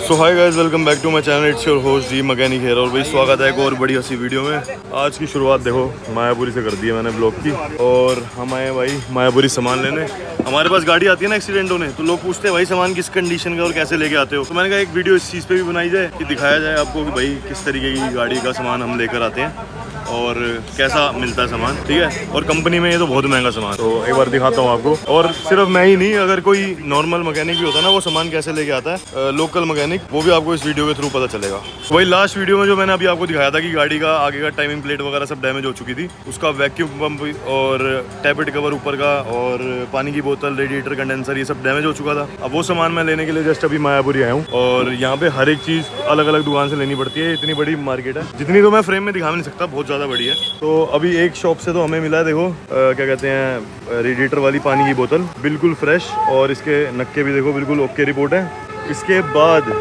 So hi guys, welcome back to my channel. It's your host G mechanic here. और भाई स्वागत है एक और बड़ी हंसी वीडियो में। आज की शुरुआत देखो मायापुरी से कर दी है मैंने ब्लॉग की। और हम आए भाई मायापुरी सामान लेने। हमारे पास गाड़ी आती है ना एक्सीडेंट होने, तो लोग पूछते हैं भाई सामान किस कंडीशन का और कैसे लेके आते हो। तो मैंने कहा एक वीडियो इस चीज़ पे भी बनाई जाए कि दिखाया जाए आपको कि भाई किस तरीके की गाड़ी का सामान हम लेकर आते हैं और कैसा मिलता है सामान, ठीक है। और कंपनी में ये तो बहुत महंगा सामान, तो एक बार दिखाता हूँ आपको। और सिर्फ मैं ही नहीं, अगर कोई नॉर्मल मैकेनिक भी होता है ना, वो सामान कैसे लेके आता है लोकल मैकेनिक, वो भी आपको इस वीडियो के थ्रू पता चलेगा। वही लास्ट वीडियो में जो मैंने अभी आपको दिखाया था कि गाड़ी का आगे का टाइमिंग प्लेट वगैरह सब डैमेज हो चुकी थी, उसका वैक्यूम पंप और टैपेट कवर ऊपर का और पानी की बोतल, रेडिएटर, कंडेंसर, ये सब डैमेज हो चुका था। अब वो सामान मैं लेने के लिए जस्ट अभी मायापुरी आया हूँ। और यहाँ पे हर एक चीज़ अलग अलग दुकान से लेनी पड़ती है। इतनी बड़ी मार्केट है, जितनी तो मैं फ्रेम में दिखा नहीं सकता, बहुत ज़्यादा बड़ी है। तो अभी एक शॉप से तो हमें मिला है, देखो क्या कहते हैं, रेडिएटर वाली पानी की बोतल बिल्कुल फ्रेश, और इसके नक्के भी देखो बिल्कुल ओके रिपोर्ट है। इसके बाद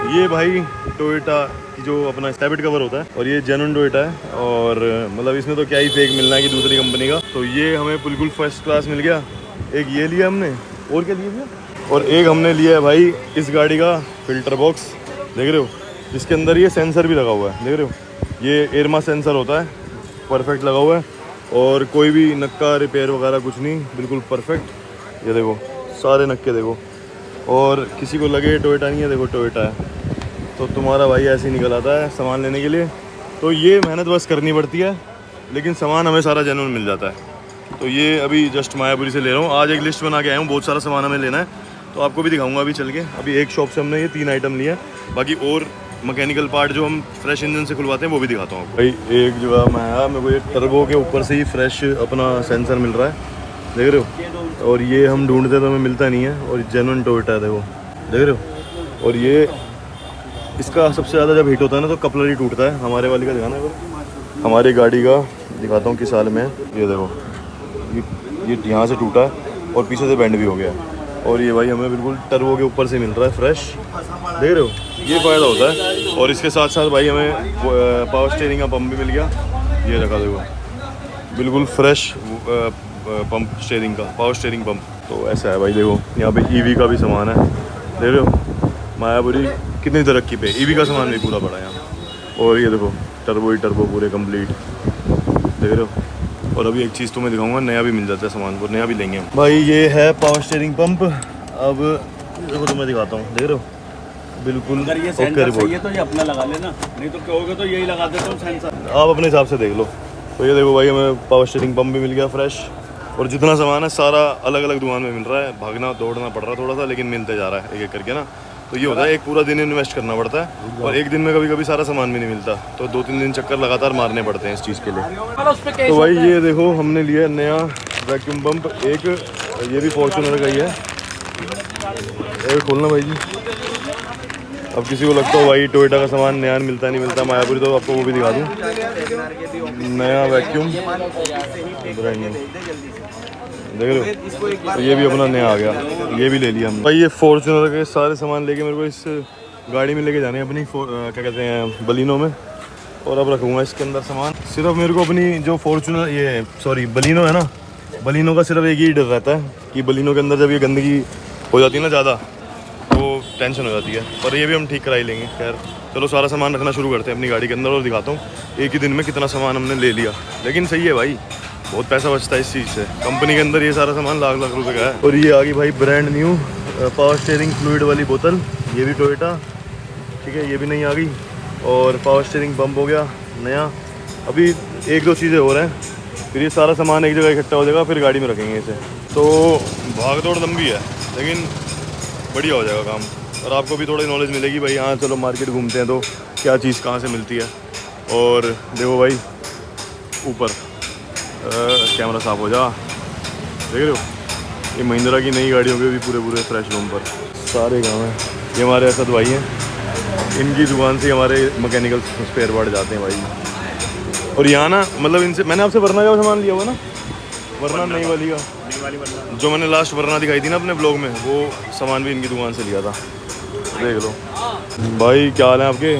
ये भाई टोयोटा की जो अपना टैपेट कवर होता है, और ये जेन्युइन टोयोटा है। और मतलब इसमें तो क्या ही फेक मिलना है कि दूसरी कंपनी का। तो ये हमें बिल्कुल फर्स्ट क्लास मिल गया। एक ये लिया हमने, और क्या लिया भैया, और एक हमने लिया है भाई इस गाड़ी का फिल्टर बॉक्स, देख रहे हो, जिसके अंदर ये सेंसर भी लगा हुआ है, देख रहे हो, ये एरमा सेंसर होता है, परफेक्ट लगा हुआ है। और कोई भी नक्का रिपेयर वगैरह कुछ नहीं, बिल्कुल परफेक्ट। ये देखो सारे नक्के देखो, और किसी को लगे टोयोटा नहीं है, देखो टोयोटा है। तो तुम्हारा भाई ऐसे ही निकल आता है सामान लेने के लिए। तो ये मेहनत बस करनी पड़ती है, लेकिन सामान हमें सारा जेन्युइन मिल जाता है। तो ये अभी जस्ट मायापुरी से ले रहा हूँ। आज एक लिस्ट बना के आया हूँ, बहुत सारा सामान हमें लेना है, तो आपको भी दिखाऊंगा अभी चल के। अभी एक शॉप से हमने ये 3 आइटम लिए हैं, बाकी और मैकेनिकल पार्ट जो हम फ्रेश इंजन से खुलवाते हैं वो भी दिखाता हूँ आपको। भाई एक जगह मैं आया, मेरे को ये टर्बो के ऊपर से ही फ्रेश अपना सेंसर मिल रहा है, देख रहे हो। और ये हम ढूंढते तो हमें मिलता नहीं है, और जेन्युइन टोयोटा है, देखो देख रहे हो। और ये इसका सबसे ज़्यादा जब हिट होता है ना, तो कपलर ही टूटता है। हमारे वाली का दिखाना है, हमारी गाड़ी का दिखाता हूँ किस साल में है। ये देखो, ये यहाँ से टूटा है और पीछे से बैंड भी हो गया है। और ये भाई हमें बिल्कुल टर्बो के ऊपर से मिल रहा है फ्रेश, देख रहे हो, ये फ़ायदा होता है। और इसके साथ साथ भाई हमें पावर स्टीयरिंग का पंप भी मिल गया, ये रखा देखो, बिल्कुल फ्रेश पंप स्टीयरिंग का, पावर स्टीयरिंग पंप। तो ऐसा है भाई, देखो यहाँ पे ईवी का भी सामान है, देख रहे हो, मायापुरी कितनी तरक्की पे, ईवी का सामान भी पूरा पड़ा है यहाँ। और ये देखो टर्बो ही टर्बो पूरे कंप्लीट, देख रहे हो। और अभी एक चीज़ तुम्हें दिखाऊंगा, नया भी मिल जाता है सामान, को नया भी लेंगे हम। भाई ये है पावर स्टीयरिंग पंप। अब देखो तुम्हें दिखाता हूँ, देख रहे हो, बिल्कुल अगर ये सेंसर चाहिए तो ये अपना लगा लेना, नहीं तो कहोगे तो यही लगा देता हूँ सेंसर, आप अपने हिसाब से देख लो। तो ये देखो भाई हमें पावर स्टीयरिंग पंप भी मिल गया फ्रेश। और जितना सामान है सारा अलग अलग दुकान में मिल रहा है, भागना दौड़ना पड़ रहा है थोड़ा सा, लेकिन मिलते जा रहा है एक एक करके ना। तो ये होता है, एक पूरा दिन इन्वेस्ट करना पड़ता है, और एक दिन में कभी कभी सारा सामान भी नहीं मिलता, तो 2-3 दिन चक्कर लगातार मारने पड़ते हैं इस चीज़ के लिए। तो भाई ये देखो हमने लिया नया वैक्यूम पंप, एक ये भी फॉर्च्यूनर का ही है। एक खोलना भाई जी। अब किसी को लगता हो भाई टोयोटा का सामान नया मिलता नहीं मिलता मायापुरी, तो आपको वो भी दिखा दूँ, नया वैक्यूम ब्रांड देख रहे हो। तो ये भी अपना नया आ गया, ये भी ले लिया हमने। भाई ये फॉर्च्यूनर के सारे सामान लेके मेरे को इस गाड़ी में लेके जाने अपनी क्या कहते हैं, बलिनो में। और अब रखूँगा इसके अंदर सामान। सिर्फ मेरे को अपनी जो फॉर्च्यूनर, ये सॉरी बलिनो है ना, बलिनो का सिर्फ एक ही डर रहता है कि बलिनो के अंदर जब ये गंदगी हो जाती है ना ज़्यादा, तो टेंशन हो जाती है। पर ये भी हम ठीक करा ही लेंगे। खैर चलो सारा सामान रखना शुरू करते हैं अपनी गाड़ी के अंदर, और दिखाता हूँ एक ही दिन में कितना सामान हमने ले लिया। लेकिन सही है भाई, बहुत पैसा बचता है इस चीज़ से। कंपनी के अंदर ये सारा सामान लाख लाख रुपए का है। और ये आ गई भाई brand new power steering fluid वाली बोतल, ये भी टोयोटा, ठीक है, ये भी नहीं आ गई। और पावर स्टीयरिंग पंप हो गया नया। अभी 1-2 चीज़ें हो रहे हैं, फिर ये सारा सामान एक जगह इकट्ठा हो जाएगा, फिर गाड़ी में रखेंगे इसे। तो भाग दौड़ लंबी है, लेकिन बढ़िया हो जाएगा काम, और आपको भी थोड़ी नॉलेज मिलेगी भाई। हाँ चलो मार्केट घूमते हैं तो क्या चीज़ कहाँ से मिलती है। और देखो भाई ऊपर कैमरा साफ हो जा, देख रहे हो, ये महिंद्रा की नई गाड़ियों के भी पूरे फ्रेश रूम पर सारे काम हैं। ये हमारे असद भाई हैं, इनकी दुकान से हमारे मैकेनिकल स्पेयर पार्ट जाते हैं भाई। और यहाँ ना मतलब इनसे मैंने आपसे वरना का सामान लिया हुआ ना, वरना नई वाली का, जो मैंने लास्ट वरना दिखाई थी ना अपने ब्लॉग में, वो सामान भी इनकी दुकान से लिया था, देख लो। भाई क्या हाल है आपके?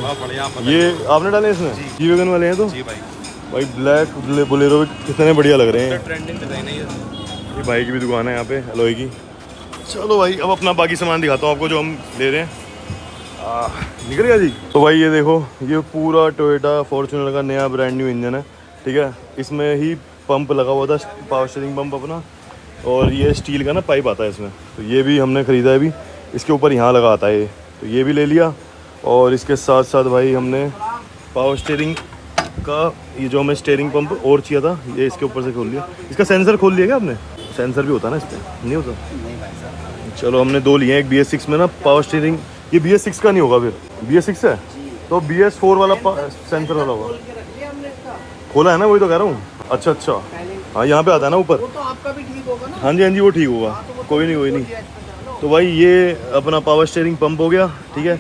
ये आपने डाले इसमें जी वैगन वाले हैं तो भाई ब्लैक बोलेरो कितने बढ़िया लग रहे हैं, ट्रेंडिंग पे ना ये भाई की भी दुकान है यहाँ पे एलॉय की। चलो भाई अब अपना बाकी सामान दिखाता हूँ आपको जो हम ले रहे हैं। निकल गया जी। तो भाई ये देखो, ये पूरा टोयोटा फॉर्च्यूनर का नया ब्रांड न्यू इंजन है, ठीक है। इसमें ही पंप लगा हुआ था, पावर स्टीयरिंग पंप अपना, और ये स्टील का ना पाइप आता है इसमें। तो ये भी हमने ख़रीदा है अभी, इसके ऊपर यहाँ लगा आता है ये, तो ये भी ले लिया। और इसके साथ साथ भाई हमने पावर स्टीयरिंग का ये जो हमें स्टीयरिंग पंप और चाहिए था, ये इसके ऊपर से खोल लिया। इसका सेंसर खोल लिया क्या आपने? सेंसर भी होता है ना इस पर? नहीं होता। चलो हमने 2 लिए हैं, एक BS6 में ना पावर स्टीयरिंग, ये BS6 का नहीं होगा, फिर BS6 है तो BS4 वाला सेंसर वाला होगा। खोला है ना, वही तो कह रहा हूँ। अच्छा अच्छा, हाँ यहाँ पे आता है ना ऊपर। तो आपका भी ठीक होगा ना? हाँ जी हाँ जी, वो ठीक होगा, कोई नहीं। तो भाई ये अपना पावर स्टीयरिंग पंप हो गया, ठीक है,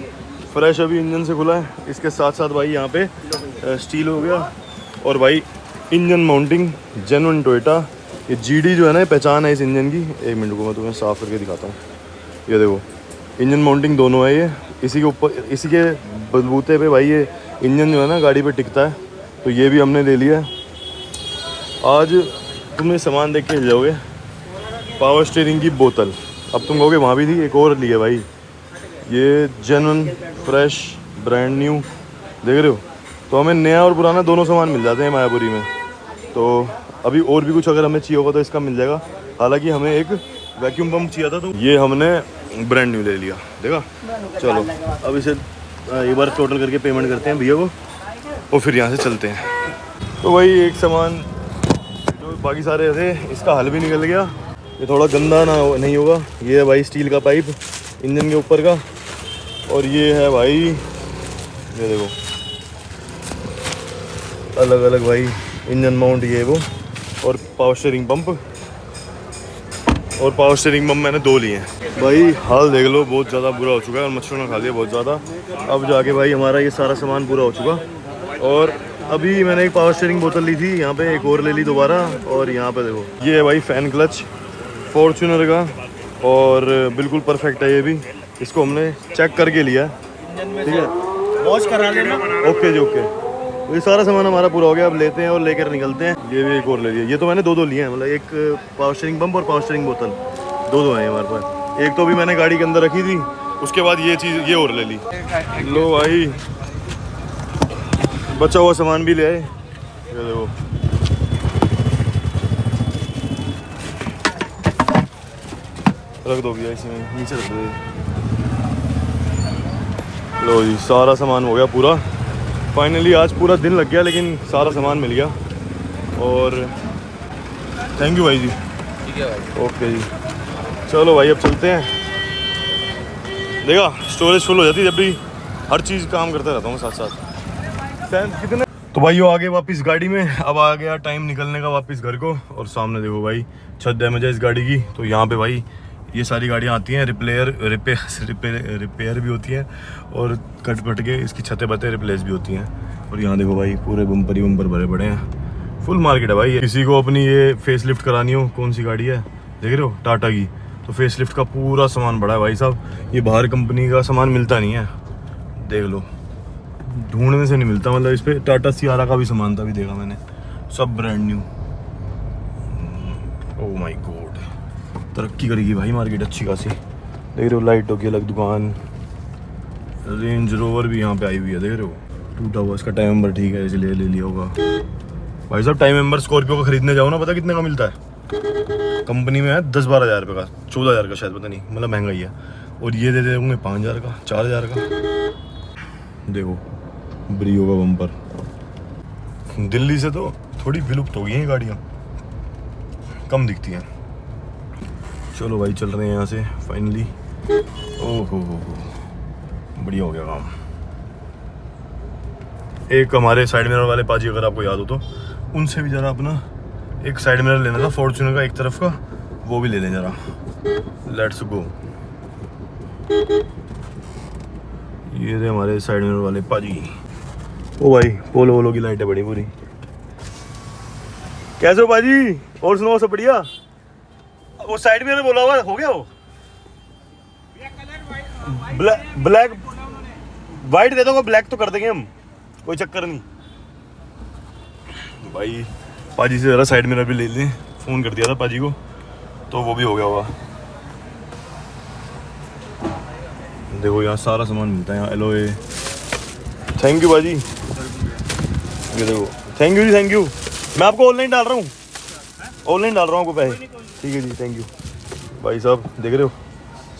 फ्रेश अभी इंजन से खुला है। इसके साथ साथ भाई यहाँ पे स्टील हो गया। और भाई इंजन माउंटिंग जेन्युइन टोयोटा, ये GD जो है ना, पहचान है इस इंजन की। 1 मिनट को मैं तुम्हें साफ़ करके दिखाता हूँ। ये देखो, इंजन माउंटिंग दोनों है ये, इसी के ऊपर, इसी के बलबूते पे भाई ये इंजन जो है ना गाड़ी पे टिकता है। तो ये भी हमने ले लिया। आज तुम ये सामान देख के जाओगे। पावर स्टीयरिंग की बोतल, अब तुम कहोगे वहाँ भी थी, एक और ली है भाई। ये जेन्युइन फ्रेश ब्रांड न्यू, देख रहे हो। तो हमें नया और पुराना दोनों सामान मिल जाते हैं मायापुरी में। तो अभी और भी कुछ अगर हमें चाहिए होगा तो इसका मिल जाएगा। हालांकि हमें एक वैक्यूम पंप चाहिए था, तो ये हमने ब्रांड न्यू ले लिया, देखा। चलो अब इसे एक बार टोटल करके पेमेंट करते हैं भैया को, और फिर यहाँ से चलते हैं। तो भाई एक सामान जो बाकी सारे थे, इसका हल भी निकल गया। ये थोड़ा गंदा ना नहीं होगा। ये है भाई स्टील का पाइप इंजन के ऊपर का, और ये है भाई, ये देखो अलग अलग भाई इंजन माउंट, ये वो, और पावर स्टीयरिंग पंप। और पावर स्टीयरिंग पंप मैंने 2 लिए हैं। भाई हाल देख लो, बहुत ज़्यादा बुरा हो चुका है, और मच्छरों ने खा लिया बहुत ज़्यादा। अब जाके भाई हमारा ये सारा सामान पूरा हो चुका। और अभी मैंने एक पावर स्टीयरिंग बोतल ली थी, यहाँ पे एक और ले ली दोबारा। और यहाँ पे देखो, ये है भाई फ़ैन क्लच फॉर्च्यूनर का, और बिल्कुल परफेक्ट है ये भी। इसको हमने चेक करके लिया, ठीक है, वॉश करा लेना। ओके जी ओके। तो ये सारा सामान हमारा पूरा हो गया, अब लेते हैं और लेकर निकलते हैं। ये भी एक और ले लिया। ये तो मैंने 2 लिए हैं, मतलब एक पावर स्टीयरिंग पंप और पावर स्टीयरिंग बोतल, 2 हैं हमारे पास। एक तो भी मैंने गाड़ी के अंदर रखी थी, उसके बाद ये चीज़ ये और ले ली। लो भाई, बचा हुआ सामान भी ले आए। ये देखो, रख दो भैया इसमें, नीचे रख दो। लो जी, सारा सामान हो गया पूरा फाइनली। आज पूरा दिन लग गया, लेकिन सारा सामान मिल गया। और थैंक यू भाई जी। ठीक है भाई, ओके जी, चलो भाई अब चलते हैं। देखा, स्टोरेज फुल हो जाती है जब भी, हर चीज़ काम करता रहता हूँ साथ साथ। कितने तो भाई वो आगे वापस गाड़ी में। अब आ गया टाइम निकलने का वापस घर को। और सामने देखो भाई, छत डैमेज है इस गाड़ी की। तो यहाँ पे भाई ये सारी गाड़ियाँ आती हैं, रिपेयर भी होती हैं, और कट पट के इसकी छतें बतें रिप्लेस भी होती हैं। और यहाँ देखो भाई, पूरे बम्पर ही बम्पर भरे पड़े हैं। फुल मार्केट है भाई। किसी को अपनी ये फेस लिफ्ट करानी हो, कौन सी गाड़ी है देख रहे हो, टाटा की, तो फेस लिफ्ट का पूरा सामान पड़ा है भाई साहब। ये बाहर कंपनी का सामान मिलता नहीं है, देख लो, ढूंढने से नहीं मिलता। मतलब इस पर टाटा सियारा का भी सामान था, भी देखा मैंने, सब brand new. Oh my God, तरक्की करेगी भाई मार्केट अच्छी खासी। देख रहे हो, लाइटों की अलग दुकान, रेंज रोवर भी यहाँ पे आई हुई है, देख रहे हो, टूटा हुआ। इसका टाइम नंबर ठीक है, इसलिए ले लिया होगा भाई साहब। टाइम नंबर स्कॉर्पियो का खरीदने जाओ ना, पता कितने का मिलता है? कंपनी में है 10-12 हज़ार रुपये का, 14 हज़ार का शायद, पता नहीं, मतलब महंगा ही है। और ये दे देंगे 5 हज़ार का, 4 हज़ार का। देखो ब्रियो का बम्पर। दिल्ली से तो थोड़ी विलुप्त हो गई हैं गाड़ियाँ, कम दिखती हैं। चलो भाई चल रहे हैं यहाँ से फाइनली। ओहो बढ़िया हो गया काम। एक हमारे साइड मिरर वाले पाजी, अगर आपको याद हो तो, उनसे भी ज़रा अपना एक साइड मिरर लेना था फॉर्च्यूनर का, एक तरफ का, वो भी ले लें ज़रा। Let's go. ये थे हमारे साइड मिरर वाले पाजी। ओ भाई, पोलो वोलो की लाइटें बड़ी पूरी। कैसे हो पाजी? और सुनाओ, सब बढ़िया? वो साइड मिरर बोला हुआ हो गया, वो ब्लैक वाइट दे दोगे, ब्लैक तो कर देंगे हम, कोई चक्कर नहीं। भाई पाजी से ज़रा साइड मिरर भी ले लें, फ़ोन कर दिया था पाजी को, तो वो भी हो गया होगा। देखो यहाँ सारा सामान मिलता है, यहाँ एलोए। थैंक यू भाजी, ये देखो। थैंक यू जी, थैंक यू। मैं आपको ऑनलाइन डाल रहा हूँ, ऑनलाइन डाल रहा हूँ आपको पैसे। ठीक है जी, थैंक यू भाई साहब। देख रहे हो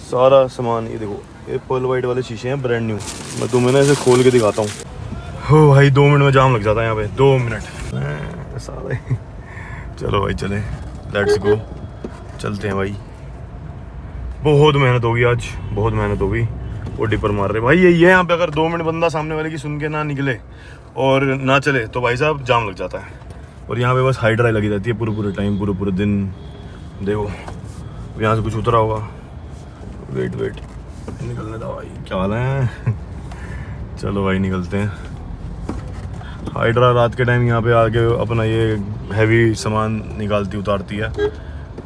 सारा सामान, ये देखो ये पर्ल वाइट वाले शीशे हैं, ब्रांड न्यू। मैं तुम्हें ना इसे खोल के दिखाता हूँ। हो भाई 2 मिनट में जाम लग जाता है यहाँ पे, 2 मिनट सारा। चलो भाई चले, लेट्स गो, चलते हैं भाई। बहुत मेहनत होगी आज, बहुत मेहनत होगी। वो डिपर मार रहे भाई, यही है यहाँ पे। अगर 2 मिनट बंदा सामने वाले की सुन के ना निकले और ना चले तो भाई साहब जाम लग जाता है। और यहाँ पे बस हाई ड्राई लगी रहती है पूरे टाइम, पूरे दिन। देखो यहाँ से कुछ उतरा होगा, वेट निकलने दो भाई, क्या हाल है। चलो भाई निकलते हैं। हाइड्रा रात के टाइम यहाँ पे आके अपना ये हैवी सामान निकालती उतारती है।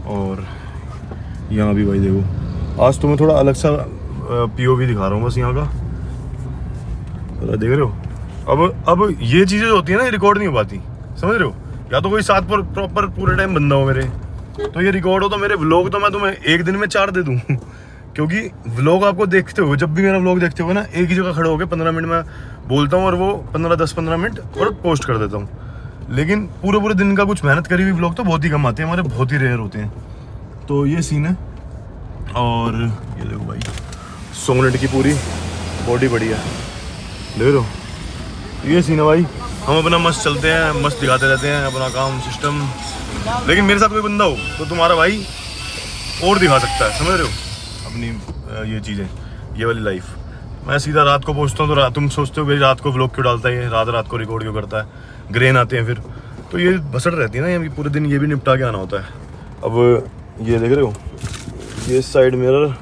और यहाँ भी भाई देखो, आज तुम्हें थोड़ा अलग सा पीओवी दिखा रहा हूँ बस यहाँ का, देख रहे हो। अब ये चीज़ें जो होती है ना, ये रिकॉर्ड नहीं हो पाती, समझ रहे हो। या तो कोई साथ पर प्रॉपर पूरे टाइम बंदा हो मेरे, तो ये रिकॉर्ड हो। तो मेरे व्लॉग तो मैं तुम्हें एक दिन में 4 दे दूँ क्योंकि व्लॉग आपको देखते हो, जब भी मेरा व्लॉग देखते हो ना, एक ही जगह खड़े होकर 15 मिनट में बोलता हूँ और वो 10-15 मिनट और पोस्ट कर देता हूँ। लेकिन पूरे दिन का कुछ मेहनत करी हुई व्लॉग तो बहुत ही कम आते हैं हमारे, बहुत ही रेयर होते हैं। तो ये सीन है। और ये देखो भाई, 100 मिनट की पूरी बॉडी बढ़िया देख लो। ये सीन है भाई, हम अपना मस्त चलते हैं, मस्त दिखाते रहते हैं अपना काम सिस्टम। लेकिन मेरे साथ कोई बंदा हो तो तुम्हारा भाई और दिखा सकता है, समझ रहे हो, अपनी ये चीज़ें, ये वाली लाइफ। मैं सीधा रात को पहुँचता हूँ तो तुम सोचते हो भाई रात को व्लॉग क्यों डालता है, रात को रिकॉर्ड क्यों करता है। ग्रेन आते हैं फिर, तो ये भसड़ रहती है ना ये पूरे दिन, ये भी निपटा के आना होता है। अब ये देख रहे हो, ये साइड मिरर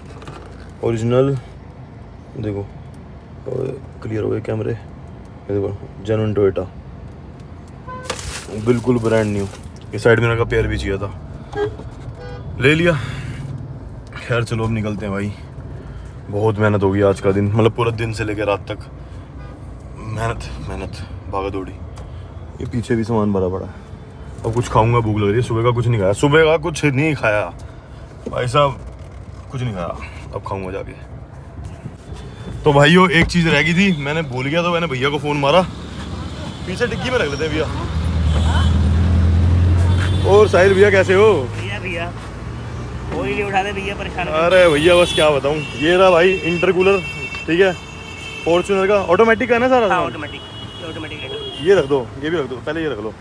ओरिजिनल, देखो क्लियर हो गए कैमरे। ये देखो जेन्युइन टोयोटा, बिल्कुल ब्रांड न्यू। ये साइड मिरर का पेयर भी चाहिए था, ले लिया। खैर चलो अब निकलते हैं भाई, बहुत मेहनत होगी आज का दिन, मतलब पूरा दिन से लेकर रात तक मेहनत भागा दौड़ी। ये पीछे भी सामान भरा पड़ा है। अब कुछ खाऊंगा, भूख लग रही है। सुबह का कुछ नहीं खाया, सुबह का कुछ नहीं खाया भाई साहब, कुछ नहीं खाया। अब खाऊंगा जाके। तो भाइयों एक चीज़ रह गई थी, मैंने भूल गया, तो मैंने भैया को फ़ोन मारा। पीछे डिग्गी में रख लेते हैं भैया। और साहिल भैया कैसे हो? भैया कोई नहीं उठा दे भैया, परेशान। अरे भैया बस क्या बताऊं, ये रहा भाई इंटरकूलर, ठीक है, फॉर्च्यूनर का, ऑटोमेटिक है ना सारा? हाँ, ऑटोमेटिक ये रख दो, ये भी रख दो, पहले ये रख लो।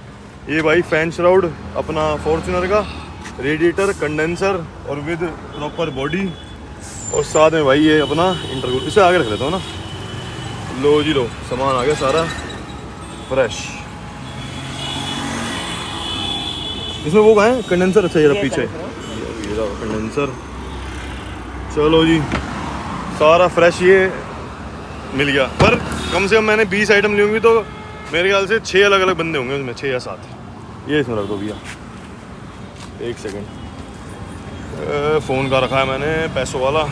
ये भाई फैन श्राउड अपना फॉर्च्यूनर का, रेडिएटर, कंडेंसर और विद प्रॉपर बॉडी। और साथ में भाई ये अपना इंटरकूलर, इसे आगे रख लेता हूँ ना। लो जी लो, सामान आ गया सारा फ्रेश। इसमें वो कहाँ है कंडेंसर? अच्छा ये रहा पीछे, ये रहा कंडेंसर। चलो जी सारा फ्रेश ये मिल गया। पर कम से कम मैंने 20 आइटम ली होंगी, तो मेरे ख्याल से 6 अलग अलग बंदे होंगे उसमें, 6 या 7। ये इसमें रख दो भैया, 1 सेकेंड। फ़ोन का रखा है मैंने पैसों वाला,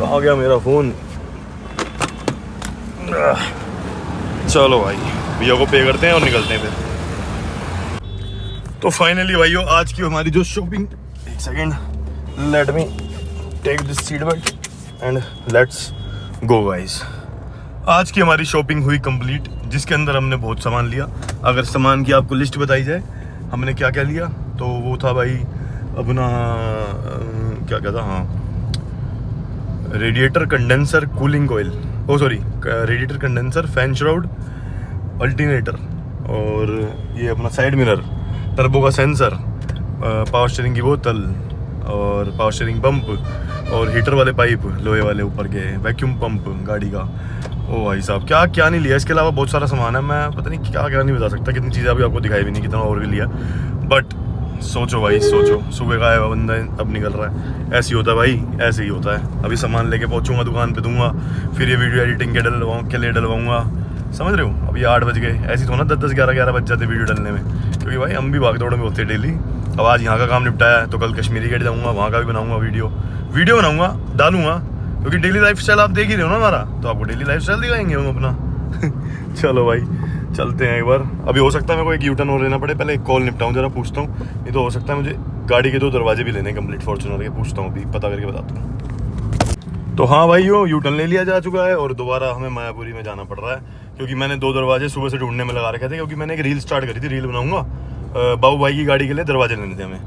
कहाँ गया मेरा फ़ोन? चलो भाई भैया को पे करते हैं और निकलते हैं फिर। तो फाइनली भाइयों आज की हमारी जो shopping, 1 second, let me take this seat belt and let's go guys. आज की हमारी शॉपिंग हुई कंप्लीट, जिसके अंदर हमने बहुत सामान लिया। अगर सामान की आपको लिस्ट बताई जाए हमने क्या क्या लिया, तो वो था भाई अपना क्या था, हाँ, radiator, condenser, cooling coil, oh sorry radiator, condenser, fan shroud, alternator, और ये अपना साइड मिरर, टर्बो का सेंसर, पावर स्टीयरिंग की बोतल और पावर स्टीयरिंग पंप और हीटर वाले पाइप लोहे वाले ऊपर के, वैक्यूम पंप गाड़ी का। ओ भाई साहब क्या क्या नहीं लिया, इसके अलावा बहुत सारा सामान है, मैं पता नहीं क्या क्या नहीं बता सकता, कितनी चीज़ें अभी आपको दिखाई भी नहीं, कितना और भी लिया। बट सोचो भाई सोचो, सुबह का आया हुआ बंदा अब निकल रहा है, ऐसे ही होता है भाई, ऐसे ही होता है। अभी सामान लेके पहुंचूंगा दुकान पे, दूंगा, फिर ये वीडियो एडिटिंग के लिए डलवाऊंगा, समझ रहे हो। अभी 8 बज गए, ऐसे तो ना 10-10, 11-11 बज जाते वीडियो डलने में, क्योंकि भाई हम भी भाग दौड़ में होते हैं डेली। अब आज यहाँ का काम निपटाया है तो कल कश्मीरी गेट जाऊँगा, वहाँ का भी बनाऊँगा वीडियो बनाऊँगा, डालूंगा, क्योंकि डेली लाइफस्टाइल आप देख ही रहे हो ना हमारा, तो आपको डेली लाइफस्टाइल दिखाएंगे हम अपना। चलो भाई चलते हैं एक बार। अभी हो सकता है मेरे को एक यूटर्न और लेना पड़े, पहले एक कॉल निपटाऊँ जरा, पूछता हूँ, नहीं तो हो सकता है मुझे गाड़ी के 2 दरवाजे भी लेने कंप्लीट फॉर्च्यूनर के, पूछता हूँ अभी, पता करके बताता हूँ। तो हाँ भाई, यू टर्न ले लिया जा चुका है और दोबारा हमें मायापुरी में जाना पड़ रहा है, क्योंकि मैंने 2 दरवाजे सुबह से ढूंढने में लगा रखे थे, क्योंकि मैंने एक रील स्टार्ट करी थी, रील बनाऊंगा बाबू भाई की गाड़ी के लिए दरवाजे लेने थे हमें।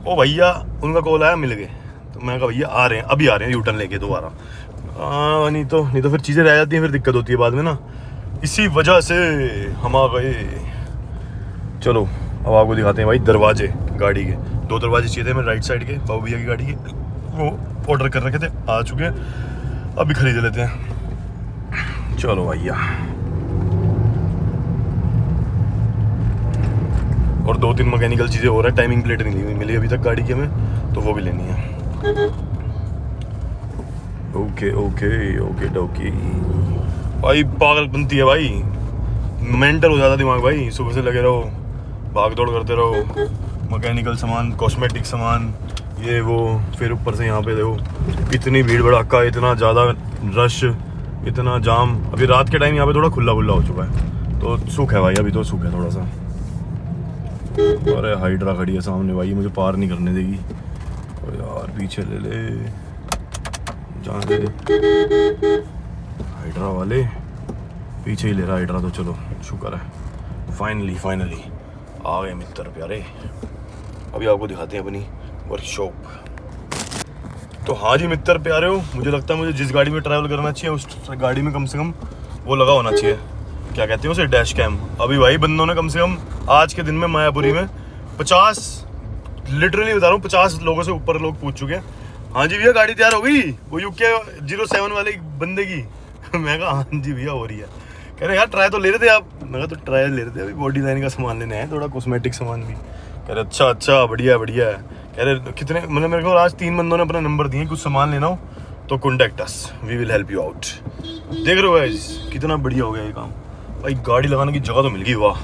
ओ भैया, उनका कॉल आया, मिल गए। तो मैं कहा भैया आ रहे हैं, अभी आ रहे हैं यू टर्न लेके दोबारा। नहीं तो फिर चीज़ें रह जाती हैं, फिर दिक्कत होती है बाद में ना, इसी वजह से हम आ गए। चलो अब आपको दिखाते हैं भाई दरवाजे गाड़ी के। 2 दरवाजे चाहिए थे हमें राइट साइड के, बाबू भैया की गाड़ी के, वो ऑर्डर कर रखे थे, आ चुके हैं, अभी खरीद लेते हैं। चलो भैया, और 2-3 मैकेनिकल चीज़ें हो रहा है, टाइमिंग प्लेट नहीं मिली अभी तक गाड़ी की हमें, तो वो भी लेनी है। ओके ओके ओके डोकी भाई, पागल बनती है भाई, मेंटल हो जाता दिमाग भाई। सुबह से लगे रहो, भाग दौड़ करते रहो, मैकेनिकल सामान, कॉस्मेटिक सामान, ये वो, फिर ऊपर से यहाँ पे देखो इतनी भीड़ भड़ाका, इतना ज़्यादा रश, इतना जाम। अभी रात के टाइम यहाँ पे थोड़ा खुला हो चुका है, तो सुख है भाई, अभी तो सुख है थोड़ा सा। अरे हाइड्रा खड़ी है सामने भाई, मुझे पार नहीं करने देगी। और यार पीछे ले ले, जान दे हाइड्रा वाले, पीछे ही ले रहा हाइड्रा, तो चलो शुक्र है, फाइनली आ गए मित्र प्यारे। अभी आपको दिखाते हैं अपनी वर्कशॉप। तो हाँ जी मित्र प्यारे हो, मुझे लगता है मुझे जिस गाड़ी में ट्रैवल करना चाहिए उस गाड़ी में कम से कम वो लगा होना चाहिए, क्या कहते हैं उसे, डैश कैम। अभी भाई बंदों ने कम से कम आज के दिन में मायापुरी में 50, लिटरली बता रहा हूँ, 50 लोगों से ऊपर लोग पूछ चुके हैं, हाँ जी भैया गाड़ी तैयार हो गई, वो UK 07 वाले बंदे की। मैं कहा हाँ जी भैया हो रही है। कह रहे यार ट्राई तो ले रहे थे आप। मैं कहा तो ट्राई ले रहे थे, अभी बॉडी लाइन का सामान लेने आए, थोड़ा कॉस्मेटिक सामान भी। कह रहे अच्छा बढ़िया है। कह रहे कितने, मतलब मेरे को आज 3 बंदों ने अपना नंबर दिए, कुछ सामान लेना हो तो contact us, we will help you out. देख रहे हो गाइस कितना बढ़िया हो गया ये काम भाई, गाड़ी लगाने की जगह तो मिल गई, वाह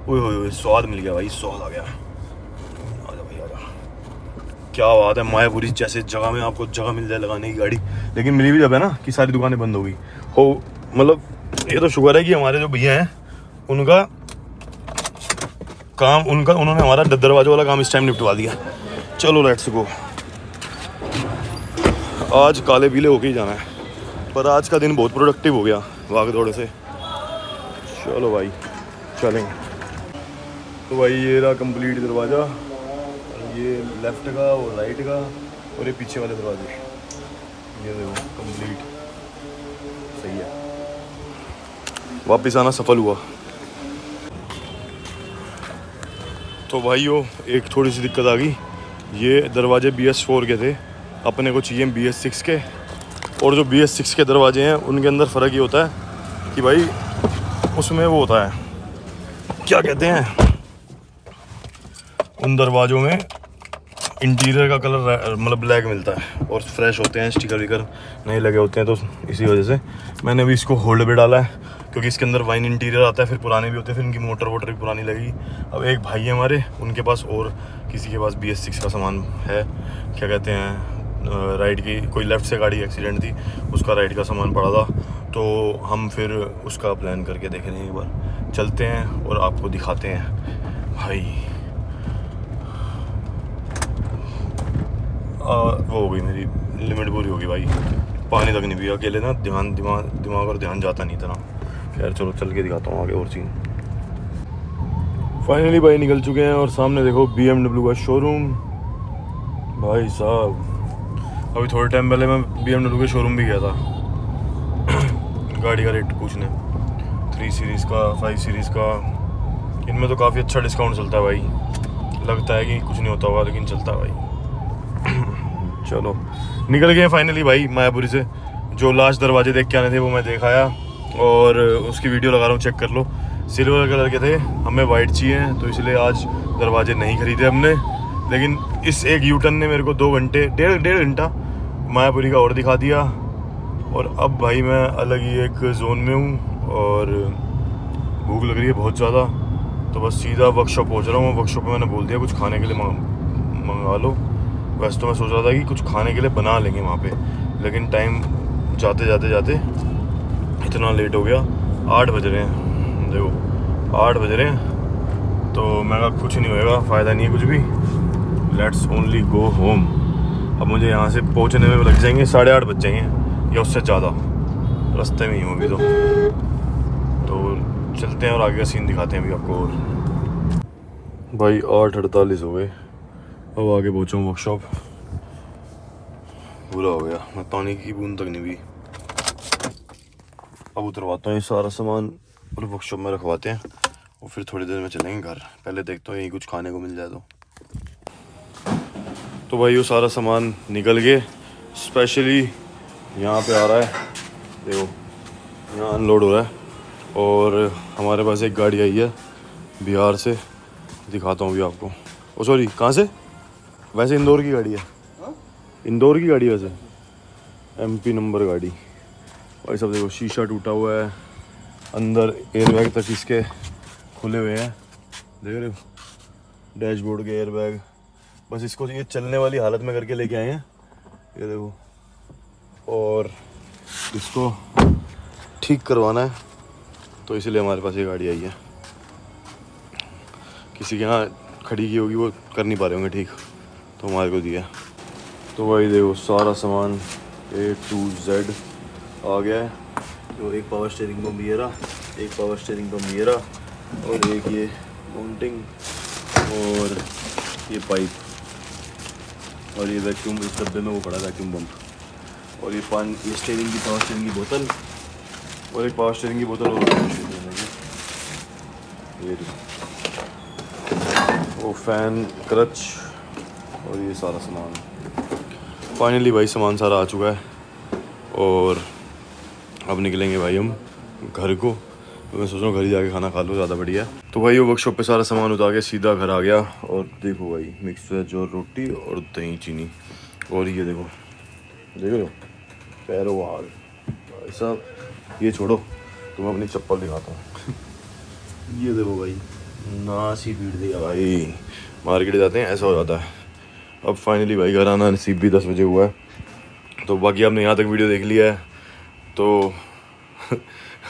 ओए स्वाद मिल गया भाई, स्वाद आ गया। आजा भाई आजा, क्या बात है, मायापुरी जैसे जगह में आपको जगह मिल जाए लगाने की गाड़ी। लेकिन मिली भी जब है ना कि सारी दुकानें बंद हो गई हो, मतलब ये तो शुक्र है कि हमारे जो भैया हैं उनका काम, उन्होंने हमारा दरवाजे वाला काम इस टाइम निपटवा दिया। चलो लेट्स गो, आज काले पीले होके ही जाना है, पर आज का दिन बहुत प्रोडक्टिव हो गया भाग दौड़ से। चलो भाई चलेंगे। तो भाई ये रहा कंप्लीट दरवाज़ा, ये लेफ्ट का और राइट का, और ये पीछे वाले दरवाजे, ये देखो कंप्लीट सही है। वापस आना सफल हुआ। तो भाइयों एक थोड़ी सी दिक्कत आ गई, ये दरवाजे BS4 के थे, अपने को चाहिए BS6 के। और जो BS6 के दरवाजे हैं उनके अंदर फ़र्क ये होता है कि भाई उसमें वो होता है, क्या कहते हैं, उन दरवाज़ों में इंटीरियर का कलर मतलब ब्लैक मिलता है और फ्रेश होते हैं, स्टिकर विकर नहीं लगे होते हैं। तो इसी वजह से मैंने अभी इसको होल्ड पे डाला है, क्योंकि इसके अंदर वाइन इंटीरियर आता है, फिर पुराने भी होते हैं, फिर इनकी मोटर वोटर भी पुरानी लगेगी। अब एक भाई है हमारे, उनके पास और किसी के पास BS6 का सामान है, क्या कहते हैं, राइड की कोई लेफ़्ट से गाड़ी एक्सीडेंट थी, उसका राइड का सामान पड़ा था, तो हम फिर उसका प्लान करके देख रहे हैं, एक बार चलते हैं और आपको दिखाते हैं भाई। वो हो गई मेरी लिमिट पूरी होगी भाई, पानी तक नहीं पिया अकेले ना, दिमाग और ध्यान जाता नहीं इतना। यार चलो चल के दिखाता हूँ आगे और सीन। फाइनली भाई निकल चुके हैं और सामने देखो BMW का शोरूम। भाई साहब अभी थोड़े टाइम पहले मैं BMW के शोरूम भी गया था गाड़ी का रेट पूछने, 3 सीरीज़ का 5 सीरीज़ का, इनमें तो काफ़ी अच्छा डिस्काउंट चलता है भाई। लगता है कि कुछ नहीं होता होगा लेकिन चलता है भाई। चलो निकल गए फाइनली भाई मायापुरी से। जो लास्ट दरवाजे देख के आने थे वो मैं देख आया और उसकी वीडियो लगा रहा हूँ, चेक कर लो। सिल्वर कलर के थे, हमें वाइट चाहिए तो इसलिए आज दरवाजे नहीं खरीदे हमने। लेकिन इस एक यूटर्न ने मेरे को 2 घंटे डेढ़ घंटा मायापुरी का और दिखा दिया। और अब भाई मैं अलग ही एक जोन में हूँ और भूख लग रही है बहुत ज़्यादा, तो बस सीधा वर्कशॉप पहुँच रहा हूँ। वर्कशॉप में मैंने बोल दिया कुछ खाने के लिए मंगा लो। वैसे तो मैं सोच रहा था कि कुछ खाने के लिए बना लेंगे वहाँ पे, लेकिन टाइम जाते इतना लेट हो गया। 8 बज रहे हैं, देखो 8 बज रहे हैं, तो मैं कहा कुछ नहीं होएगा, फ़ायदा नहीं है कुछ भी, लेट्स ओनली गो होम। अब मुझे यहाँ से पहुँचने में लग जाएंगे 8:30 बज जाएंगे या उससे ज़्यादा, रास्ते में ही हूँ अभी तो चलते हैं और आगे का सीन दिखाते हैं अभी आपको। और भाई 8:48 हो गए, अब आगे पहुँचा हूँ वर्कशॉप। बुरा हो गया, मैं पानी की बूंद तक नहीं भी। अब उतरवाता हूँ ये सारा सामान और वर्कशॉप में रखवाते हैं और फिर थोड़ी देर में चलेंगे घर। पहले देखता हूँ यहीं कुछ खाने को मिल जाए तो भाई वो सारा सामान निकल गए। स्पेशली यहाँ पे आ रहा है, देखो यहाँ अनलोड हो रहा है। और हमारे पास एक गाड़ी आई है बिहार से, दिखाता हूँ अभी आपको। ओ सॉरी, कहाँ से? वैसे इंदौर की गाड़ी है, इंदौर की गाड़ी है वैसे, MP नंबर गाड़ी। भाई सब देखो शीशा टूटा हुआ है, अंदर एयरबैग तक इसके खुले हुए हैं, देख रहे हो, डैशबोर्ड के एयरबैग। बस इसको ये चलने वाली हालत में करके लेके आए हैं, ये देखो। और इसको ठीक करवाना है तो इसलिए हमारे पास ये गाड़ी आई है। किसी के यहाँ खड़ी की होगी, वो कर नहीं पा रहे होंगे ठीक, तो हमारे को दिया। तो भाई देखो सारा सामान A to Z आ गया है। तो एक पावर स्टीयरिंग पंप ये रहा, एक पावर स्टीयरिंग पंप ये रहा, और एक ये माउंटिंग और ये पाइप, और ये वैक्यूम इस डब्बे में वो पड़ा वैक्यूम पंप, और ये ये स्टीयरिंग की पावर स्टीयरिंग की बोतल, और एक पावर स्टीयरिंग की बोतल और ये वो फैन क्रच और ये सारा सामान। फाइनली भाई सामान सारा आ चुका है और अब निकलेंगे भाई हम घर को। तो मैं सोच रहा हूँ घर ही जाके खाना खा लो, ज़्यादा बढ़िया। तो भाई वो वर्कशॉप पे सारा सामान उतार के सीधा घर आ गया। और देखो भाई मिक्स वेज और रोटी और दही चीनी, और ये देखो देख लो पैरोवाल भाई साहब। ये छोड़ो तो मैं अपनी चप्पल दिखाता हूँ। ये देखो भाई नाश ही पीट दिया भाई, मार्केट जाते हैं ऐसा हो जाता है। अब फाइनली भाई घर आना नसीब भी 10 बजे हुआ है। तो बाकी आपने यहाँ तक वीडियो देख लिया है तो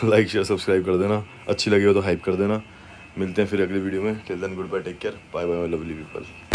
लाइक शेयर सब्सक्राइब कर देना, अच्छी लगी हो तो हाइप कर देना। मिलते हैं फिर अगली वीडियो में। Till then goodbye, take care, bye bye lovely people.